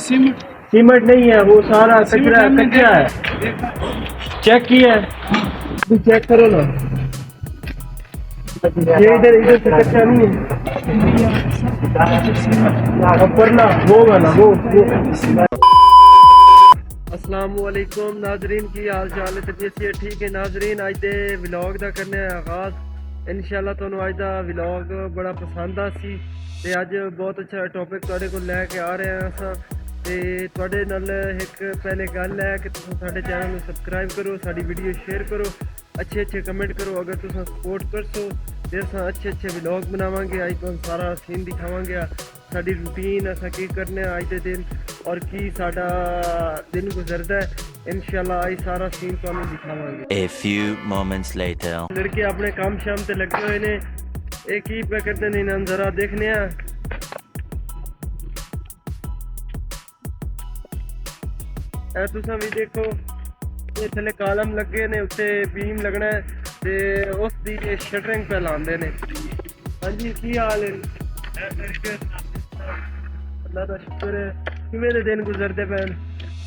Cement नहीं है, वो सारा कचरा कच्चा है। चेक किया है, चेक करो ना, ये इधर इधर से कच्चा नहीं है, ऊपर ना वो वाला वो। अस्सलामुअलैकुम नाजरीन, की हाल चाल है? तबीयत से ठीक है नाजरीन? अज दे व्लॉग दा करने आगाज। इंशाल्लाह तुहानू अज दा व्लॉग बड़ा पसंद आसी ते अज बहुत अच्छा टॉपिक तुहाडे कोल लैके आ रहे हैं असां। ते तुहाडे नाल एक पहले गल है कि तुसीं साडे चैनल नूं सबसक्राइब करो, साडी वीडियो शेयर करो, अच्छे अच्छे कमेंट करो। अगर तुसीं सपोर्ट करसो ते असां अच्छे अच्छे व्लॉग बनावांगे। अज तुहानू सारा सीन दिखावांगे, साडी रूटीन असां की करने अज दे दिन और की साडा दिन गुजरदा है। इंशाल्लाह अज सारा सीन तुहानू दिखावांगे। A few moments later. लड़के अपने काम शाम ते लगे हुए ने, एक ही पे करते ने ना, जरा देखने आ। ए तुसां भी देखो, ये थले कालम लगे ने, उत्ते बीम लगना है ते उस दी शटरिंग पे लांदे ने। हां जी, की हाल है? अल्लाह दा शुक्र है। किवें दे दिन गुजरदे पे?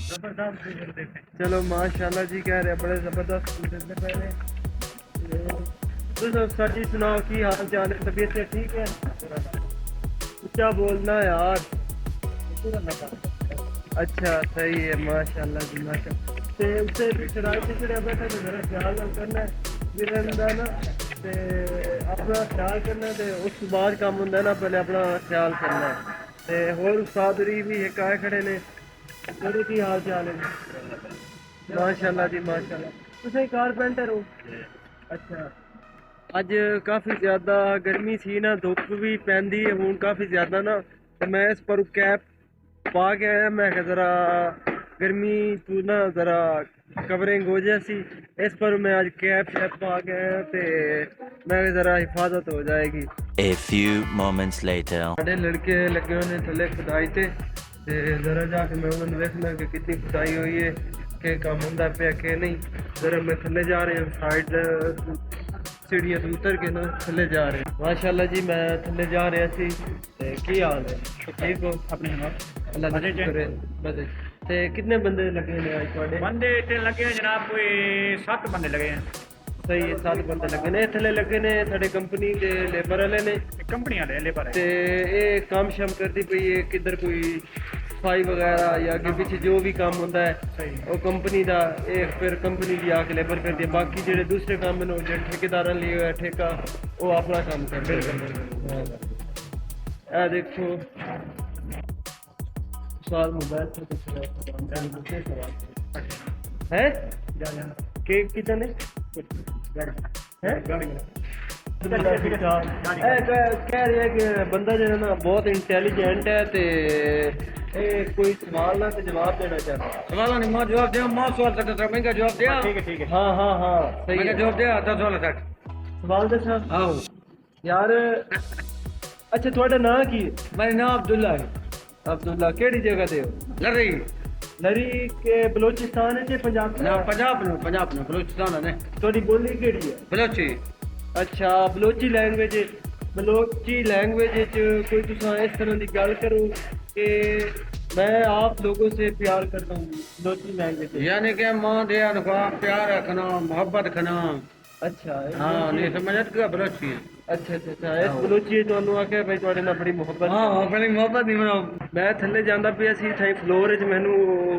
जबरदस्त गुजरदे पे। चलो माशाल्लाह जी, कह रहे बड़े जबरदस्त गुजरदे पे ने। तुम सच्ची सुनाओ, की हाल चाल है? तबीयत से ठीक है? क्या बोलना है यार? अच्छा सही है, माशाल्लाह जी माशाल्लाह। ते उससे पिछड़ा पिछड़े बैठा तो मेरा ख्याल करना है गिरंदा ना, ते अपना ख्याल करना है, ते उस बाद काम होंदा है ना, पहले अपना ख्याल करना है। ते होर उस्ताद री भी एक आए खड़े ने। तेरे की हाल चाल है? माशाल्लाह जी माशाल्लाह। तुसीं कारपेंटर हो? अच्छा। अज काफ़ी ज़्यादा गर्मी सी ना, धुप भी पैंदी है हूँ काफ़ी ज़्यादा ना, तो मैं इस पर कैप पा के आया। मैं ज़रा गर्मी तू ना ज़रा कवरिंग हो जैसी, इस पर मैं आज कैप शैप पा के आया, तो मैं ज़रा हिफाजत हो जाएगी। A few moments later. साढ़े लड़के लगे हुए थले खुदाई ते ज़रा जाके मैं उन्होंने देखना कि कितनी खुदाई हुई है, कि काम होंदा पे कि नहीं। ज़रा मैं थले जा रहे हैं, साइड सीढ़ियां तो उतर के ना थले जा रहे हैं। माशाल्लाह जी, मैं थले जा रहा सी। की हाल है? ठीक हो? अपने अल्लाह का शुक्र है। बस ते कितने बंदे लगे ने आज तुहाडे? बंदे इतने लगे हैं जनाब, कोई 7 बंदे लगे हैं। सही है, 7 बंदे लगे ने। थले लगे ने साडे कंपनी दे लेबर वाले ने, कंपनी वाले लेबर है। ते ये काम शाम करती पई है, किधर कोई सफाई वगैरह या अगे पीछे जो भी काम होंदा है वो कंपनी दा, ये फिर कंपनी दी आके लेबर करती है। बाकी जेडे दूसरे काम ने जो ठेकेदारां लिए हुआ ठेका, वो अपना काम करते हैं। ए देखो सवाल मोबाइल से कुछ है केक कितने है? कह रहे हैं कि बंदा जो है ना बहुत इंटेलिजेंट है, ते कोई सवाल ना जवाब देना चाहता है। सवाल नहीं, मैं जवाब दिया, मैं सवाल करता था, मैं जवाब दिया। ठीक है। हाँ हाँ हाँ सही मैंने है। जवाब दिया 10 वाला 60 सवाल दसा आओ। यार। अच्छा थोड़ा नाम की? मेरा नाम अब्दुल्ला है। अब्दुल्ला, केड़ी जगह दे हो? लड़ी लरी के बलोचिस्तान है, पंजाब ना, पंजाब ने बलूचिस्तान ने। थोड़ी बोली केड़ी है? बलोची। अच्छा, बलोची लैंग्वेज कोई तुसा इस तरह की गल करो कि मैं आप लोगों से प्यार करता हूँ, बलोची लैंग्वेज। यानी कि माँ दिया प्यार रखना, मोहब्बत रखना। अच्छा हाँ, नहीं समझ का बलोची है। अच्छा अच्छा अच्छा। इस बलोची तुहानू आख्या भाई तुहाडे नाल बड़ी मोहब्बत। हाँ, बड़ी मोहब्बत नहीं बनाओ। मैं थल्ले जांदा पिया सी, थाई फ्लोर च मैनू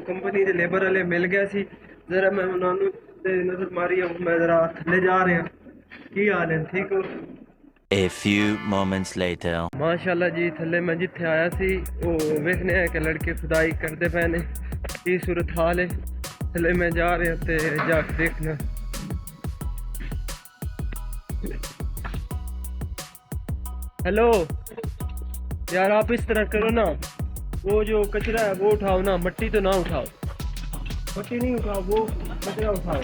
कंपनी दे लेबर वाले मिल गया सी। जरा मैं उन्होंने नजर मारी, मैं जरा थल्ले जा रहा। की हाल है? ठीक हो? A few moments later. माशाल्लाह जी, थल्ले मैं जिथे आया सी वो वेखने है कि लड़के खुदाई करते पे ने, की सूरत हाल है। थल्ले मैं जा रहा ते जाके देखना। हेलो यार, आप इस तरह करो ना, वो जो कचरा है वो उठाओ ना, मट्टी तो ना उठाओ, मट्टी नहीं उठाओ, वो कचरा उठाओ।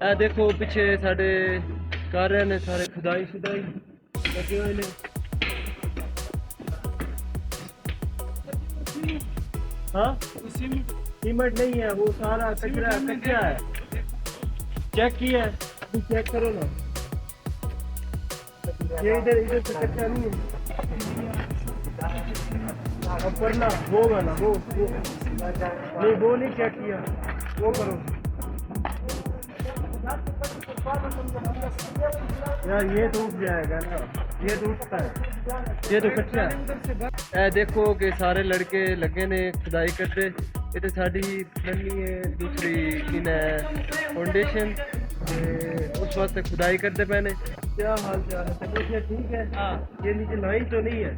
ए देखो पीछे साढ़े कर रहे ने सारे खुदाई शुदाई लगे हुए ने। हाँ, सीमेंट नहीं है, वो सारा कचरा कच्चा है। चेक किया है? चेक करो ना, ये इधर इधर से कच्चा नहीं है। परला वो वाला वो नहीं वो नहीं चेक किया वो करो यार ये तो उठ जाएगा ना ये तो उठता है ये तो कच्चा है ए देखो कि सारे लड़के लगे ने खुदाई करते ये तो साड़ी बननी है दूसरी इन फाउंडेशन उस वास्ते खुदाई करते मैंने क्या हाल चाल है तबीयत ठीक है ये नीचे लाइन तो नहीं है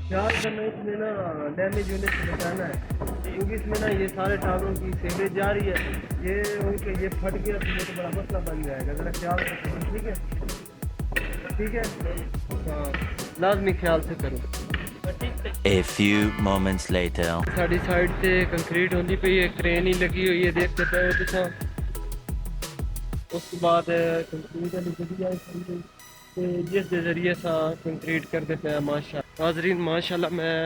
ख्याल करना इसमें ना डैमेज होने से बचाना है क्योंकि इसमें ना ये सारे टायरों की सीवरेज जा रही है ये उनके ये फट गया तो ये तो बड़ा मसला बन जाएगा ज़रा ख्याल रखो ठीक है हाँ लाजमी ख्याल से करो A few moments later. Sari side से कंक्रीट होती पई है क्रेन ही लगी हुई है देखते पे हो तुसा उसके बाद कंक्रीट वाली गड्डी आई ते जिस दे जरिए सा कंक्रीट करते पे माशा नाज़रीन माशाल्लाह मैं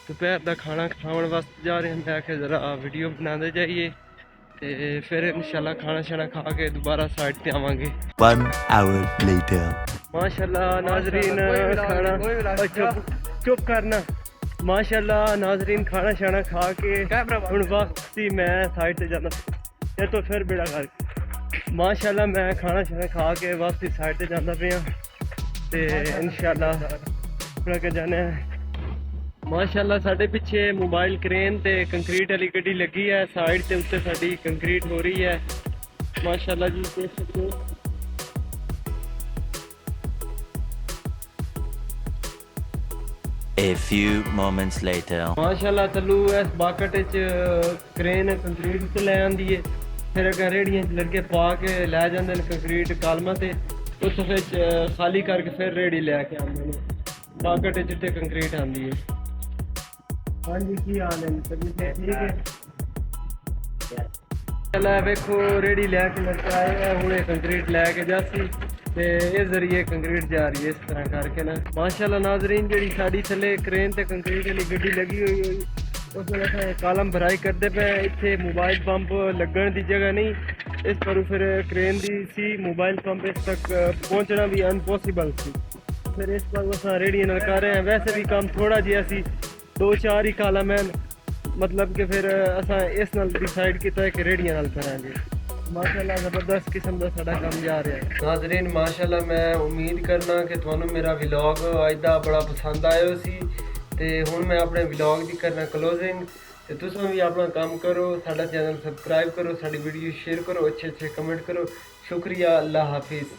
दोपहर का खाना खाने वास्ते जा रहे हैं मैं आखे ज़रा वीडियो बनाते जाइए ते फिर इंशाल्लाह खाना शाना खा के दोबारा साइड पे आवांगे 1 hour later. माशाल्लाह नाज़रीन खाना चुप करना माशाल्लाह नाज़रीन खाना शाना खा के हुण वापसी मैं साइड से जाना ये तो फिर बेड़ा कर माशाल्लाह मैं खाना शाना खा के वापसी साइड से जाना पे ते इंशाल्लाह थोड़ा के जाने माशाल्लाह साढ़े पिछे मोबाइल क्रेन ते कंक्रीट वाली गड्डी लगी है साइड ते उत्ते साडी कंक्रीट हो रही है माशाल्लाह जी देख सकते हो A few moments later. माशाल्लाह तलू इस बाकट च क्रेन कंक्रीट ते ले आंदी है फिर अगर रेड़ियां च लड़के पा के ले जांदे ने कंक्रीट कालमा ते उस फिर खाली करके फिर रेड़ी ले के आंदे ने बाकट च ते कंक्रीट आंदी है हां जी की हाल है तबीयत ठीक है चला देखो रेड़ी लेके लड़का आया हुणे कंक्रीट लेके जासी ते इस जरिए कंक्रीट जा रही है इस तरह करके ना माशाल्लाह नाज़रीन जेड़ी साड़ी थले क्रेन ते कंक्रीट वाली गड्डी लगी हुई उसमें असां कालम भराई करते पे इत्थे मोबाइल पंप लगन दी जगह नहीं इस पर फिर क्रेन दी सी मोबाइल पंप इस तक पहुंचना भी अनपॉसिबल सी फिर इस पर असां रेड़ियां नाल कर रहे हैं वैसे भी काम थोड़ा जिहा सी 2-4 ही कालम हैं मतलब कि फिर असां इस नाल डिसाइड किया है कि रेड़ियां नाल करांगे माशाल्लाह ज़बरदस्त किस्म का साडा काम जा रहा है नाज़रीन माशाल्लाह मैं उम्मीद करना कि तुहानू मेरा व्लॉग अज दा बड़ा पसंद आया सी ते हुण मैं अपने व्लॉग दी करना क्लोजिंग ते तुसां भी अपना काम करो साडा चैनल सब्सक्राइब करो साडी वीडियो शेयर करो अच्छे कमेंट करो शुक्रिया अल्लाह हाफिज़।